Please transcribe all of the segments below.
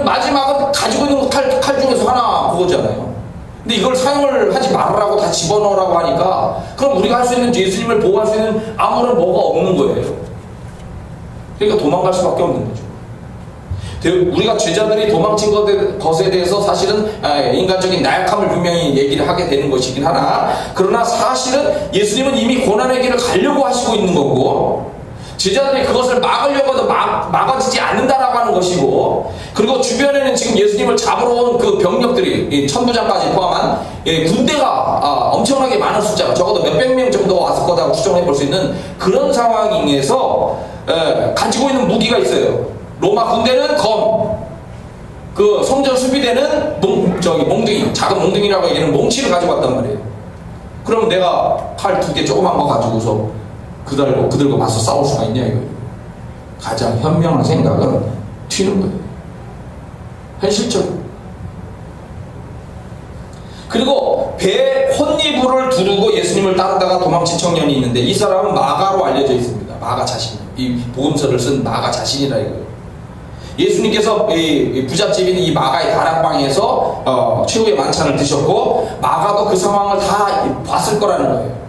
마지막은 가지고 있는 칼 중에서 하나 그거잖아요. 근데 이걸 사용을 하지 말으라고 다 집어넣으라고 하니까 그럼 우리가 할 수 있는, 예수님을 보호할 수 있는 아무런 뭐가 없는 거예요. 그러니까 도망갈 수밖에 없는 거죠. 우리가 제자들이 도망친 것에 대해서 사실은 인간적인 나약함을 분명히 얘기를 하게 되는 것이긴 하나, 그러나 사실은 예수님은 이미 고난의 길을 가려고 하시고 있는 거고, 제자들이 그것을 막으려고 해도 막아지지 않는다라고 하는 것이고, 그리고 주변에는 지금 예수님을 잡으러 온 그 병력들이, 천부장까지 포함한 군대가 엄청나게 많은 숫자가, 적어도 몇백 명 정도 왔을 거다고 추정해 볼 수 있는 그런 상황에서 가지고 있는 무기가 있어요. 로마 군대는 검, 그 성전 수비대는 몽둥이, 작은 몽둥이라고 얘기하는 몽치를 가지고 왔단 말이에요. 그럼 내가 칼 2개 조그만 거 가지고서 그들과 맞서 싸울 수가 있냐 이거예요. 가장 현명한 생각은 튀는 거예요. 현실적으로. 그리고 배 혼니부를 두르고 예수님을 따르다가 도망친 청년이 있는데, 이 사람은 마가로 알려져 있습니다. 마가 자신, 이 복음서를 쓴 마가 자신이라 이거예요. 예수님께서 이 부잣집인 이 마가의 다락방에서 최후의 만찬을 드셨고, 마가도 그 상황을 다 봤을 거라는 거예요.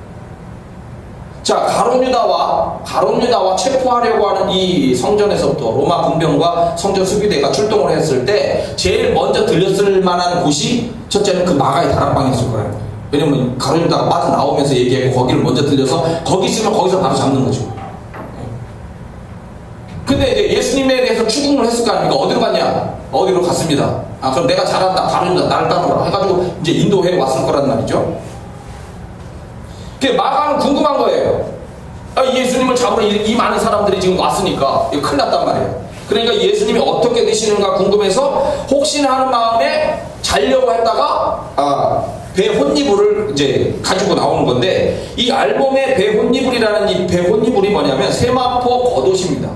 자, 가롯유다와 체포하려고 하는 이 성전에서부터 로마 군병과 성전 수비대가 출동을 했을 때 제일 먼저 들렸을 만한 곳이 첫째는 그 마가의 다락방이었을 거라는 거예요. 왜냐면 가롯유다가 빠져나오면서 얘기하고 거기를 먼저 들려서 거기 있으면 거기서 바로 잡는 거죠. 근데 이제 예수님에 대해서 추궁을 했을 거 아닙니까? 어디로 갔냐? 어디로 갔습니다. 그럼 내가 잘한다, 가롯유다, 나를 따르라 해가지고 이제 인도해 왔을 거란 말이죠. 마가는 궁금한 거예요. 예수님을 잡으러 이 많은 사람들이 지금 왔으니까 이거 큰일 났단 말이에요. 그러니까 예수님이 어떻게 되시는가 궁금해서 혹시나 하는 마음에 자려고 했다가 배 혼니불을 이제 가지고 나오는 건데, 이 앨범의 배 혼니불이라는 이 배 혼니불이 뭐냐면 세마포 겉옷입니다.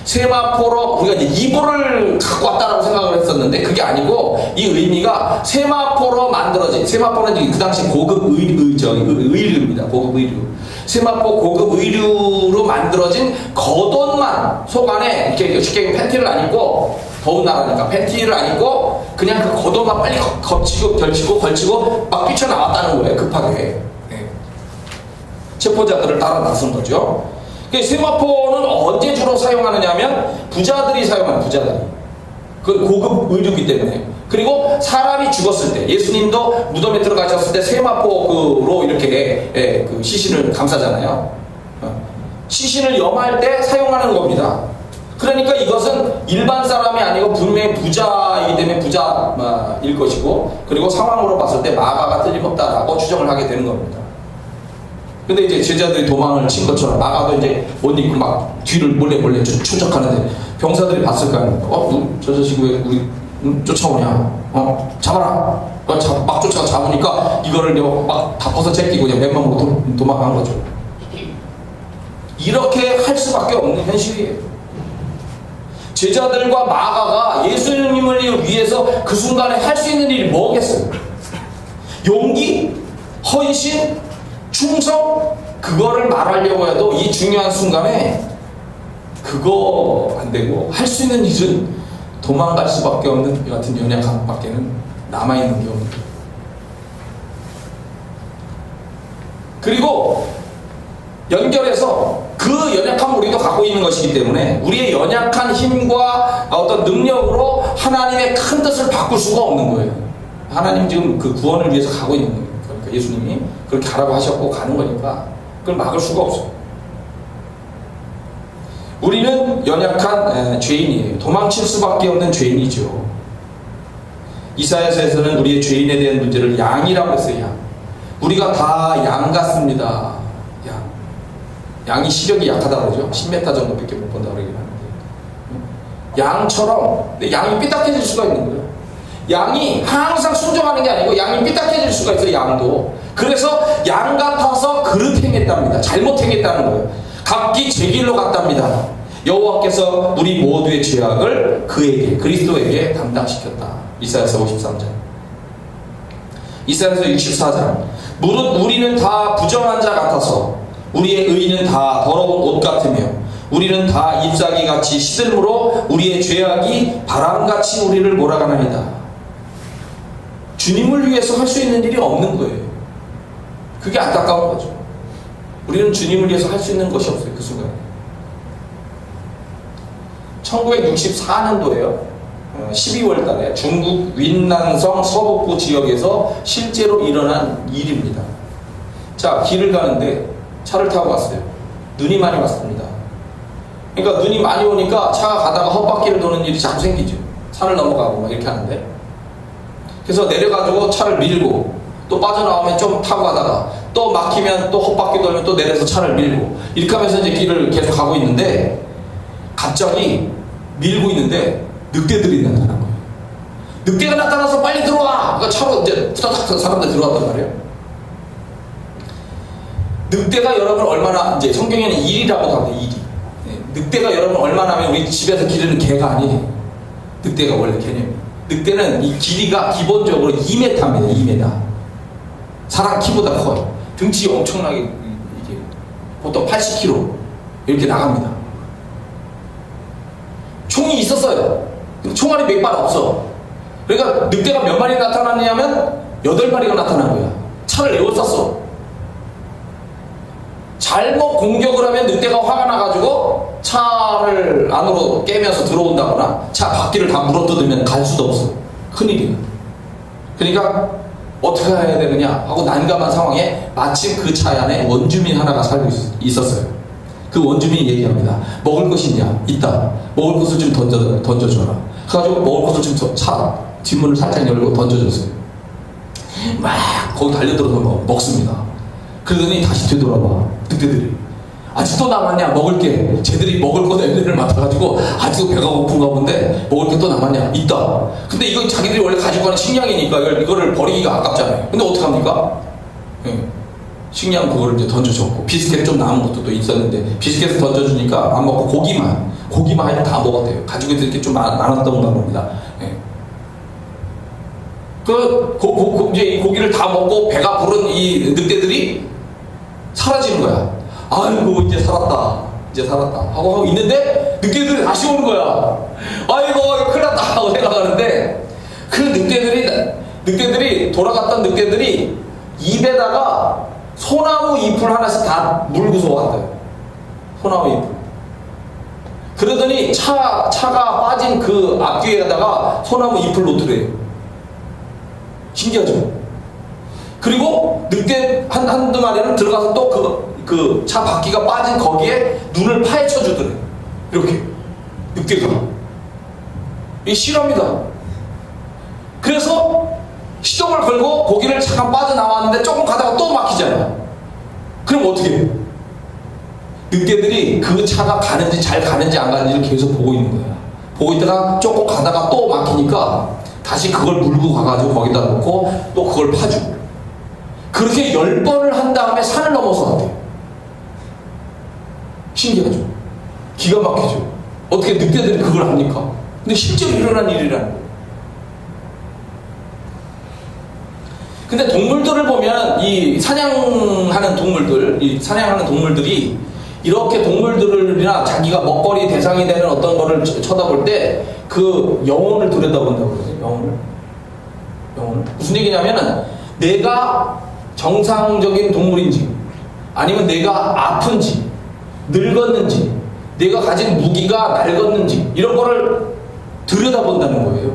세마포로 우리가 이제 이불을 갖고 왔다라고 생각을 했었는데 그게 아니고, 이 의미가 세마포로 만들어진, 세마포는 그 당시 고급 의류입니다. 고급 의류. 세마포 고급 의류로 만들어진 겉옷만 속 안에 이렇게 쉽게 팬티를 안 입고, 더운 나라니까 팬티를 안 입고 그냥 그 겉옷만 빨리 걸치고 막 뛰쳐나왔다는 거예요. 급하게. 체포자들을 따라 나선 거죠. 세마포는 언제 주로 사용하느냐 하면 부자들이 사용하는, 부자들이. 그 고급 의류이기 때문에. 그리고 사람이 죽었을 때, 예수님도 무덤에 들어가셨을 때 세마포로 이렇게 그 시신을 감싸잖아요. 시신을 염할 때 사용하는 겁니다. 그러니까 이것은 일반 사람이 아니고 분명히 부자이기 때문에 부자일 것이고, 그리고 상황으로 봤을 때 마가가 틀림없다라고 추정을 하게 되는 겁니다. 근데 이제 제자들이 도망을 친 것처럼 마가도 이제 옷 입고 막 뒤를 몰래 추적하는데 병사들이 봤을 거 아닙니까? 저 자식 왜 우리 쫓아오냐? 잡아라! 막 잡으니까 이거를 막 다 벗어 제끼고 그냥 맨만 보고 도망간 거죠. 이렇게 할 수밖에 없는 현실이에요. 제자들과 마가가 예수님을 위해서 그 순간에 할 수 있는 일이 뭐겠어요? 용기? 헌신? 충성? 그거를 말하려고 해도 이 중요한 순간에 그거 안 되고, 할 수 있는 일은 도망갈 수밖에 없는 이 같은 연약함 밖에는 남아있는 게 없는. 그리고 연결해서 그 연약함을 우리도 갖고 있는 것이기 때문에 우리의 연약한 힘과 어떤 능력으로 하나님의 큰 뜻을 바꿀 수가 없는 거예요. 하나님 지금 그 구원을 위해서 가고 있는 거예요. 그러니까 예수님이 그렇게 가라고 하셨고 가는 거니까 그걸 막을 수가 없어요. 우리는 연약한 죄인이에요. 도망칠 수밖에 없는 죄인이죠. 이사야서에서는 우리의 죄인에 대한 문제를 양이라고 했어요. 양. 우리가 다 양 같습니다. 양이 시력이 약하다고 그러죠. 10m 정도밖에 못 본다고 그러긴 하는데, 양처럼 양이 삐딱해질 수가 있는 거예요. 양이 항상 순종하는 게 아니고 양이 삐딱해질 수가 있어요. 양도. 그래서 양 같아서 그릇 행했답니다. 잘못 행했다는 거예요. 각기 제 길로 갔답니다. 여호와께서 우리 모두의 죄악을 그에게, 그리스도에게 담당시켰다. 이사야서 53장. 이사야서 64장. 무릇 우리는 다 부정한 자 같아서 우리의 의는 다 더러운 옷 같으며 우리는 다 잎사귀같이 시들므로 우리의 죄악이 바람같이 우리를 몰아가나이다. 주님을 위해서 할 수 있는 일이 없는 거예요. 그게 안타까운 거죠. 우리는 주님을 위해서 할 수 있는 것이 없어요. 그 순간에. 1964년도에요. 12월 달에 중국 윈난성 서북부 지역에서 실제로 일어난 일입니다. 자, 길을 가는데 차를 타고 갔어요. 눈이 많이 왔습니다. 그러니까 눈이 많이 오니까 차가 가다가 헛바퀴를 도는 일이 자꾸 생기죠. 산을 넘어가고 막 이렇게 하는데, 그래서 내려가지고 차를 밀고 또 빠져나오면 좀 타고 가다가 또 막히면 또 헛바퀴 돌면 또 내려서 차를 밀고 이렇게 하면서 이제 길을 계속 가고 있는데, 갑자기 밀고 있는데 늑대들이 나타난 거예요. 늑대가 나타나서 빨리 들어와! 그러니까 차로 이제 후다닥 사람들 들어왔단 말이에요. 늑대가 여러분 얼마나, 이제 성경에는 일이라고 합니다. 일이. 늑대가 여러분 얼마나 하면 우리 집에서 기르는 개가 아니에요. 늑대가 원래 개념이. 늑대는 이 길이가 기본적으로 2m입니다. 2m. 사람 키보다 커요. 등치 엄청나게, 이게 보통 80kg 이렇게 나갑니다. 총이 있었어요. 근데 총알이 몇 발 없어. 그러니까 늑대가 몇 마리 나타났냐면 8마리가 나타난 거야. 차를 에워쌌어. 잘못 공격을 하면 늑대가 화가 나가지고 차를 안으로 깨면서 들어온다거나 차 바퀴를 다 물어뜯으면 갈 수도 없어. 큰일이야. 그러니까 어떻게 해야 되느냐 하고 난감한 상황에 마침 그 차 안에 원주민 하나가 살고 있었어요. 그 원주민이 얘기합니다. 먹을 것이 있냐? 있다. 먹을 것을 좀 던져줘라. 그래가지고 먹을 것을 좀 차 뒷문을 살짝 열고 던져줬어요. 막 거기 달려들어서 먹습니다. 그러더니 다시 되돌아봐. 늑대들이 아직도 남았냐? 먹을게. 쟤들이 먹을 거 냄새를 맡아가지고 아직도 배가 고픈가 본데 먹을 게 또 남았냐? 있다. 근데 이건 자기들이 원래 가지고 가는 식량이니까 이거를 버리기가 아깝잖아요. 근데 어떡합니까? 식량 그거를 이제 던져줬고, 비스켓 좀 남은 것도 또 있었는데 비스켓을 던져주니까 안 먹고 고기만 하여튼 다 먹었대요. 가지고 있을 게 좀 많았던가 봅니다. 이제 이 고기를 다 먹고 배가 부른 이 늑대들이 사라지는 거야. 아이고 이제 살았다 하고 있는데 늑대들이 다시 오는 거야. 아이고 큰일 났다 하고 생각하는데, 그 늑대들이 돌아갔던 늑대들이 입에다가 소나무 잎을 하나씩 다 물고서 왔대요. 소나무 잎을. 그러더니 차가 빠진 그 앞뒤에다가 소나무 잎을 놓더래요. 신기하죠? 그리고 늑대 한두 마리는 들어가서 또 그 차 바퀴가 빠진 거기에 눈을 파헤쳐 주더래. 이렇게. 늑대가. 이게 실화입니다. 그래서 시동을 걸고 고기를 잠깐 빠져나왔는데 조금 가다가 또 막히잖아. 그럼 어떻게 해? 늑대들이 그 차가 잘 가는지 안 가는지를 계속 보고 있는 거야. 보고 있다가 조금 가다가 또 막히니까 다시 그걸 물고 가가지고 거기다 놓고 또 그걸 파주고. 그렇게 10번을 한 다음에 산을 넘어서 왔대요. 신기하죠? 기가 막히죠? 어떻게 늑대들이 그걸 합니까? 근데 실제로 일어난 일이라는 거예요. 근데 동물들을 보면 이 사냥하는 동물들이 이렇게 동물들이나 자기가 먹거리 대상이 되는 어떤 거를 쳐다볼 때 그 영혼을 들여다본다고 그러죠. 영혼을. 무슨 얘기냐면은 내가 정상적인 동물인지, 아니면 내가 아픈지, 늙었는지, 내가 가진 무기가 낡았는지, 이런 거를 들여다본다는 거예요.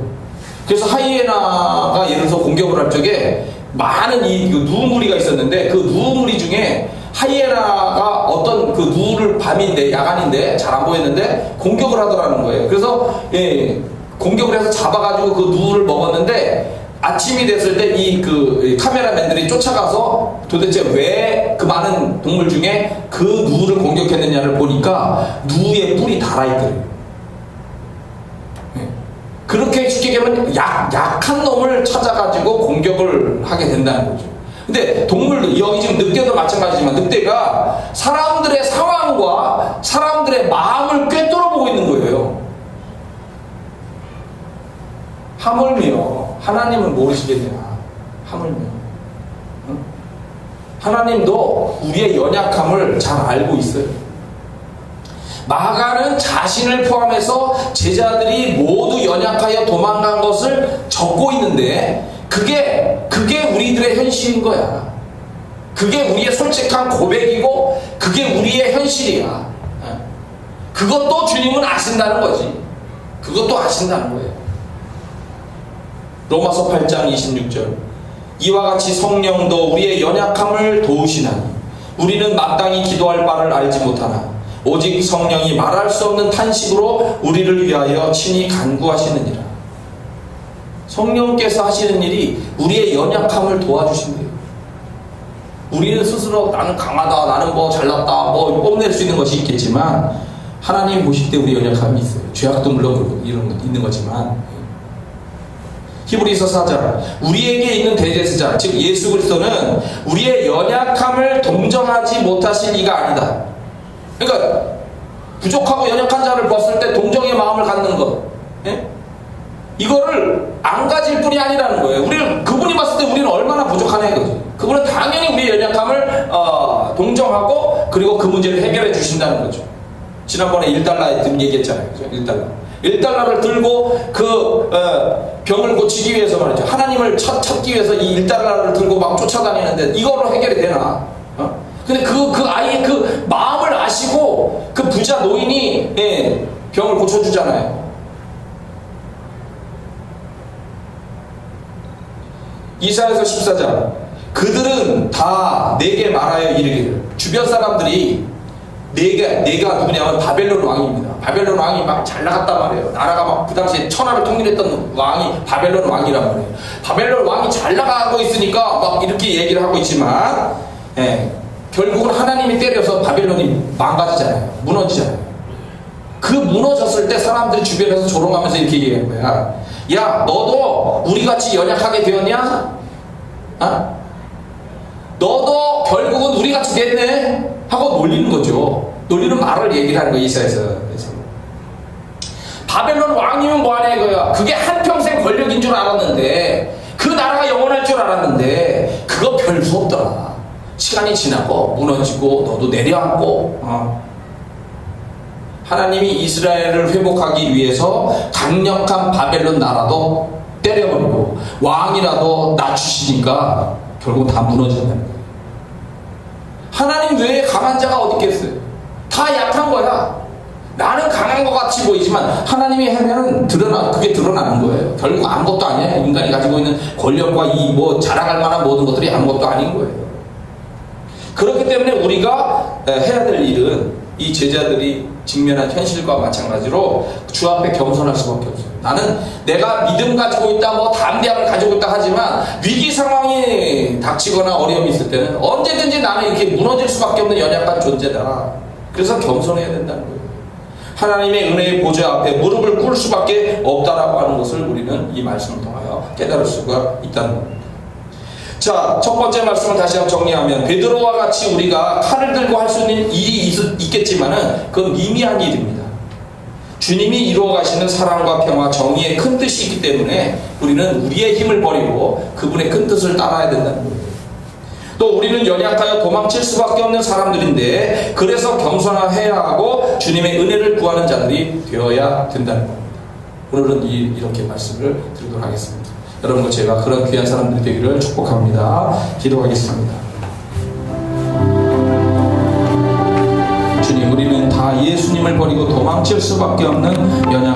그래서 하이에나가 예를 들어서 공격을 할 적에 많은 그 누우무리가 있었는데, 그 누우무리 중에 하이에나가 어떤 그 누우를 밤인데, 야간인데 잘 안 보였는데 공격을 하더라는 거예요. 그래서 공격을 해서 잡아가지고 그 누우를 먹었는데, 아침이 됐을 때 그 카메라맨들이 쫓아가서 도대체 왜 그 많은 동물 중에 그 누우를 공격했느냐를 보니까 누우에 뿔이 달아있더래요. 그렇게 쉽게 얘기하면 약한 놈을 찾아가지고 공격을 하게 된다는 거죠. 근데 동물도, 여기 지금 늑대도 마찬가지지만, 늑대가 사람들의 상황과 사람들의 마음을 꿰뚫어보고 있는 거예요. 하물며 하나님을 모르시겠냐? 하물며. 응? 하나님도 우리의 연약함을 잘 알고 있어요. 마가는 자신을 포함해서 제자들이 모두 연약하여 도망간 것을 적고 있는데 그게 우리들의 현실인 거야. 그게 우리의 솔직한 고백이고 그게 우리의 현실이야. 그것도 주님은 아신다는 거지. 그것도 아신다는 거예요. 로마서 8장 26절, 이와 같이 성령도 우리의 연약함을 도우시나니 우리는 마땅히 기도할 바를 알지 못하나 오직 성령이 말할 수 없는 탄식으로 우리를 위하여 친히 간구하시느니라. 성령께서 하시는 일이 우리의 연약함을 도와주신대요. 우리는 스스로 나는 강하다, 나는 뭐 잘났다, 뭐 뽐낼 수 있는 것이 있겠지만 하나님 보실 때 우리 연약함이 있어요. 죄악도 물론 이런 것 있는 거지만. 히브리서 4장, 우리에게 있는 대제사장 즉 예수 그리스도는 우리의 연약함을 동정하지 못하실 이가 아니다. 그러니까 부족하고 연약한 자를 봤을 때 동정의 마음을 갖는 것, 예? 이거를 안 가질 뿐이 아니라는 거예요. 우리는 그분이 봤을 때 우리는 얼마나 부족하냐 이거지. 그분은 당연히 우리의 연약함을 동정하고 그리고 그 문제를 해결해 주신다는 거죠. 지난번에 1달러 얘기했잖아요. 1달러를 들고 그 병을 고치기 위해서 말이죠. 하나님을 찾기 위해서 이 1달러를 들고 막 쫓아다니는데 이걸로 해결이 되나? 근데 그 아이의 그 마음을 아시고 그 부자 노인이 병을 고쳐주잖아요. 이사야서 14장, 그들은 다 내게 말하여 이르기를, 주변 사람들이 내가 누구냐면 바벨론 왕입니다. 바벨론 왕이 막 잘 나갔단 말이에요. 나라가 막 그 당시에 천하를 통일했던 왕이 바벨론 왕이란 말이에요. 바벨론 왕이 잘 나가고 있으니까 막 이렇게 얘기를 하고 있지만 결국은 하나님이 때려서 바벨론이 망가지잖아요. 무너지잖아요. 그 무너졌을 때 사람들이 주변에서 조롱하면서 이렇게 얘기하는 거야. 야, 너도 우리같이 연약하게 되었냐? 너도 결국은 우리같이 됐네? 하고 놀리는 거죠. 놀리는 말을 얘기를 하는 거예요. 이사야서. 바벨론 왕이면 뭐하냐 이거야. 그게 한평생 권력인 줄 알았는데, 그 나라가 영원할 줄 알았는데 그거 별수 없더라. 시간이 지나고 무너지고 너도 내려앉고. 하나님이 이스라엘을 회복하기 위해서 강력한 바벨론 나라도 때려버리고 왕이라도 낮추시니까 결국 다 무너진다는 거예요. 하나님 외에 강한 자가 어디 있겠어요? 다 약한 거야. 나는 강한 것 같이 보이지만 하나님이 하면은 그게 드러나는 거예요. 결국 아무것도 아니야. 인간이 가지고 있는 권력과 이 뭐 자랑할 만한 모든 것들이 아무것도 아닌 거예요. 그렇기 때문에 우리가 해야 될 일은 이 제자들이 직면한 현실과 마찬가지로 주 앞에 겸손할 수밖에 없어요. 나는 내가 믿음 가지고 있다, 뭐 담대함을 가지고 있다 하지만 위기 상황이 닥치거나 어려움이 있을 때는 언제든지 나는 이렇게 무너질 수밖에 없는 연약한 존재다. 그래서 겸손해야 된다는 거예요. 하나님의 은혜의 보좌 앞에 무릎을 꿇을 수밖에 없다라고 하는 것을 우리는 이 말씀을 통하여 깨달을 수가 있다는 겁니다. 자, 첫 번째 말씀을 다시 한번 정리하면, 베드로와 같이 우리가 칼을 들고 할 수 있는 일이 있겠지만은 그건 미미한 일입니다. 주님이 이루어 가시는 사랑과 평화, 정의의 큰 뜻이 있기 때문에 우리는 우리의 힘을 버리고 그분의 큰 뜻을 따라야 된다는 거예요. 또 우리는 연약하여 도망칠 수밖에 없는 사람들인데, 그래서 겸손해야 하고 주님의 은혜를 구하는 자들이 되어야 된다는 겁니다. 오늘은 이렇게 말씀을 드리도록 하겠습니다. 여러분과 제가 그런 귀한 사람들이 되기를 축복합니다. 기도하겠습니다. 주님, 우리는 다 예수님을 버리고 도망칠 수밖에 없는 연약